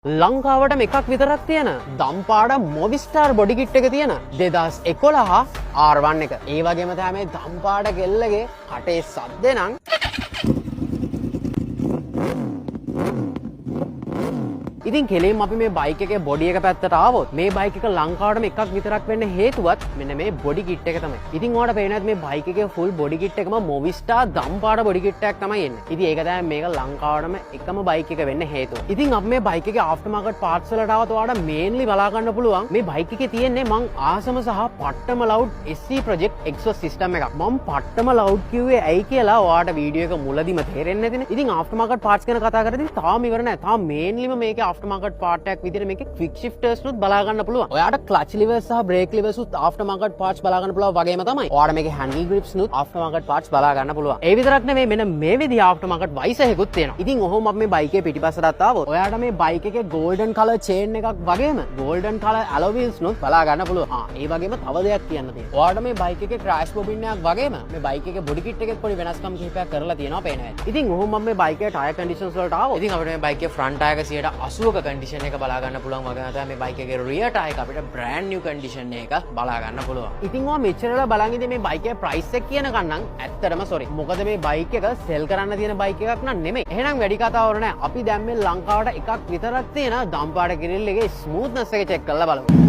ලංකාවට එකක් විතරක් තියෙන දම්පාඩ මොවිස්ටාර් බොඩි කිට් එක තියෙන 2011 R1 එක. ඒ වගේම තමයි මේ දම්පාඩ කෙල්ලගේ කටේ සද්දේ නම් ඉතින් කෙලින්ම අපි මේ බයික් එකේ බොඩි එක පැත්තට ආවොත් මේ බයික් එක ලංකාවටම එකක් විතරක් වෙන්න හේතුවත් මෙන්න මේ බොඩි කිට් එක තමයි. ඉතින් ඔයාලට පේන්නේ නැද්ද මේ බයික් එකේ ෆුල් බොඩි කිට් එකම මොවිස්ටාර් දම්පාඩ බොඩි කිට් එකක් තමයි එන්නේ. ඉතින් ඒක තමයි මේක ලංකාවටම එකම බයික් එක වෙන්න හේතුව. ඉතින් අපි මේ බයික් එකේ ආෆ්ටර් මාකට් පාර්ට්ස් වලට ආවොත් ඔයාලට මේන්ලි බලා ගන්න පුළුවන් මේ බයික් එකේ තියෙන්නේ මං ආසම සහ පට්ටම ලවුඩ් SC ප්‍රොජෙක්ට් එක්සොස් සිස්ටම් එකක්. මම පට්ටම ලවුඩ් කිව්වේ ඇයි කියලා ඔයාලට වීඩියෝ එක මුලදිම තේරෙන්නේ නැතිනේ. ඉතින් ආෆ්ටර් මාකට් පාර්ට්ස් ගැන කතා කරද්දී තාම ඉවර නැහැ. තාම මේන්ලිම මේකේ ආෆ්ටර් මාකට් පාර්ට් එකක් විදිහට මේකේ ක්වික් ෂිෆ්ටර්ස් නුත් බලා ගන්න පුළුවන්. ඔයාලට ක්ලච් ලිවර්ස් සහ බ්‍රේක් ලිවර්ස් උත් ආෆ්ටර් මාකට් පාර්ට්ස් බලා ගන්න පුළුවන් වගේම තමයි. ඔයාලට මේකේ හැන්ඩල් ග්‍රිප්ස් නුත් ආෆ්ටර් මාකට් පාර්ට්ස් බලා ගන්න පුළුවන්. ඒ විතරක් නෙවෙයි මෙන්න මේ විදිහ ආෆ්ටර් මාකට් වයිසර් එකකුත් තියෙනවා. ඉතින් ඔහොම අපි මේ බයික් එකේ පිටිපස්සට ආවොත් ඔයාලට මේ බයික් එකේ ගෝල්ඩන් කලර් චේන් එකක් වගේම ගෝල්ඩන් කලර් ඇලොයි වීල්ස් නුත් බලා ගන්න පුළුවන්. ඒ වගේම තව දෙයක් කියන්න තියෙනවා. ඔයාලට මේ බයික් එකේ ක්‍රෑෂ් බොබින් එකක් වගේම මේ බයික් එකේ බොඩි කිට් එකේ පොඩි වෙනස්කම් කිහිපයක් කරලා තියෙනවා පේනවා. ඉතින් ඔහොම මේ බයික් එකේ ටයර් කන්ඩිෂන්ස් වලට ආවොත් ඉතින් අපිට මේ බයික් එකේ ෆ්‍රන්ට් ටයර් එක 80ක කන්ඩිෂන් එක බලා ගන්න පුළුවන් වගේම තමයි මේ බයික් එකේ රියර් ටයර් එක අපිට බ්‍රෑන්ඩ් නිව් කන්ඩිෂන් එක බලා ගන්න පුළුවන්. ඉතින් ඔයා මෙච්චරලා බලන් ඉඳි මේ බයික් එකේ ප්‍රයිස් එක කියනකන් නම් ඇත්තටම සෝරි. මොකද මේ බයික් එක සෙල් කරන්න තියෙන බයික් එකක් නන් නෙමෙයි. එහෙනම් වැඩි කතාවර නෑ. අපි දැන් මේ ලංකාවට එකක් විතරක් තියෙන දම්පාඩ ග්‍රිල් එකේ ස්මූත්නස් එක චෙක් කරලා බලමු.